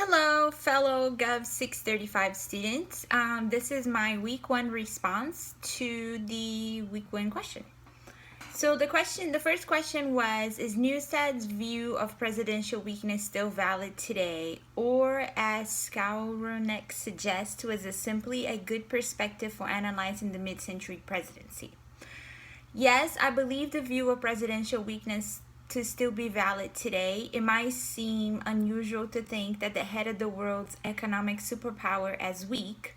Hello, fellow Gov 635 students. This is my week one response to the week one question. So the first question was, is Newstad's view of presidential weakness still valid today? Or as Skowronek suggests, was it simply a good perspective for analyzing the mid-century presidency? Yes, I believe the view of presidential weakness to still be valid today. It might seem unusual to think that the head of the world's economic superpower as weak.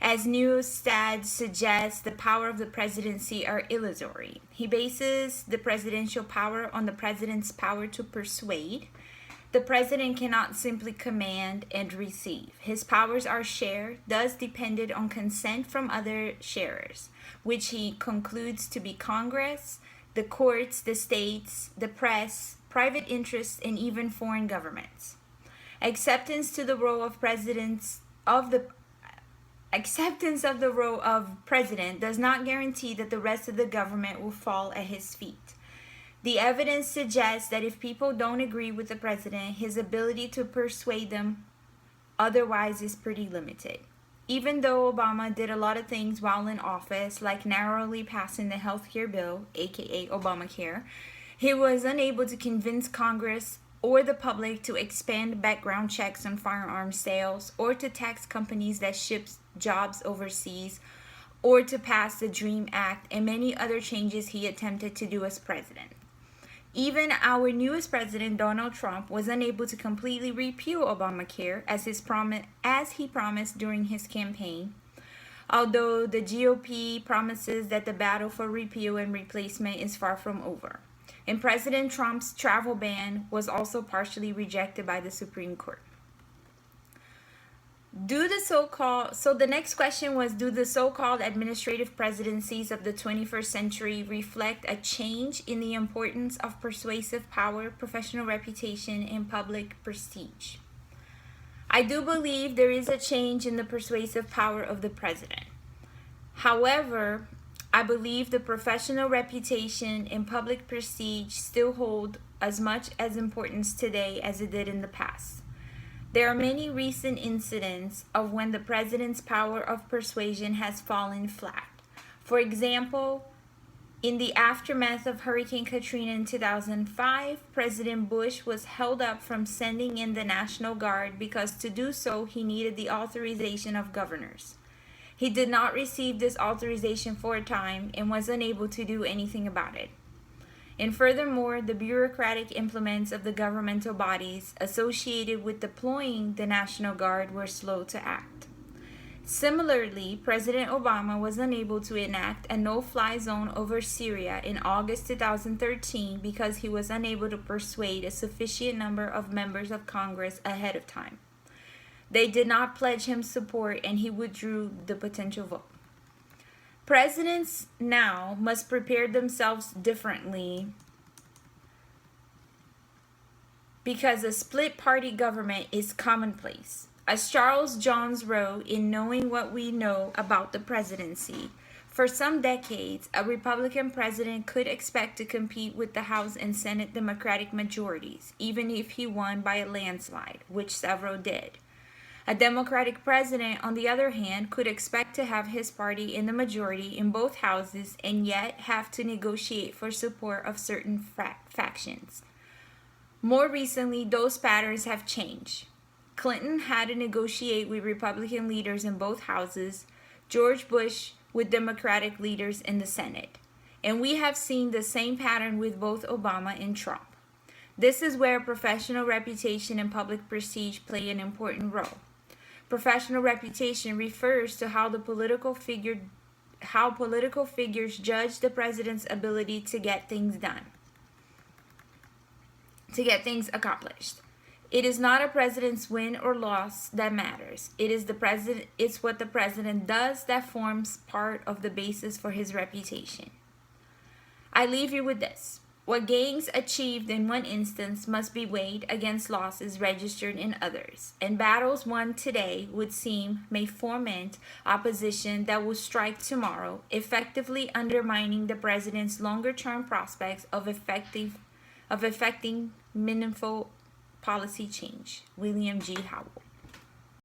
As Newstad suggests, the power of the presidency are illusory. He bases the presidential power on the president's power to persuade. The president cannot simply command and receive. His powers are shared, thus dependent on consent from other sharers, which he concludes to be Congress, the courts, the states, the press, private interests, and even foreign governments. Acceptance of the role of president does not guarantee that the rest of the government will fall at his feet. The evidence suggests that if people don't agree with the president, his ability to persuade them otherwise is pretty limited. Even though Obama did a lot of things while in office, like narrowly passing the healthcare bill, aka Obamacare, he was unable to convince Congress or the public to expand background checks on firearms sales, or to tax companies that ship jobs overseas, or to pass the DREAM Act and many other changes he attempted to do as president. Even our newest president, Donald Trump, was unable to completely repeal Obamacare as he promised during his campaign, although the GOP promises that the battle for repeal and replacement is far from over. And President Trump's travel ban was also partially rejected by the Supreme Court. So the next question was, do the so-called administrative presidencies of the 21st century reflect a change in the importance of persuasive power, professional reputation, and public prestige? I do believe there is a change in the persuasive power of the president. However, I believe the professional reputation and public prestige still hold as much as importance today as it did in the past. There are many recent incidents of when the president's power of persuasion has fallen flat. For example, in the aftermath of Hurricane Katrina in 2005, President Bush was held up from sending in the National Guard because to do so he needed the authorization of governors. He did not receive this authorization for a time and was unable to do anything about it. And furthermore, the bureaucratic implements of the governmental bodies associated with deploying the National Guard were slow to act. Similarly, President Obama was unable to enact a no-fly zone over Syria in August 2013 because he was unable to persuade a sufficient number of members of Congress ahead of time. They did not pledge him support, and he withdrew the potential vote. Presidents now must prepare themselves differently because a split-party government is commonplace. As Charles Jones wrote in Knowing What We Know About the Presidency, for some decades, a Republican president could expect to compete with the House and Senate Democratic majorities, even if he won by a landslide, which several did. A Democratic president, on the other hand, could expect to have his party in the majority in both houses and yet have to negotiate for support of certain factions. More recently, those patterns have changed. Clinton had to negotiate with Republican leaders in both houses, George Bush with Democratic leaders in the Senate. And we have seen the same pattern with both Obama and Trump. This is where professional reputation and public prestige play an important role. Professional reputation refers to how political figures judge the president's ability to get things done, to get things accomplished. It is not a president's win or loss that matters. It's what the president does that forms part of the basis for his reputation. I leave you with this. What gains achieved in one instance must be weighed against losses registered in others, and battles won today would seem may foment opposition that will strike tomorrow, effectively undermining the president's longer-term prospects of effecting meaningful policy change. William G. Howell.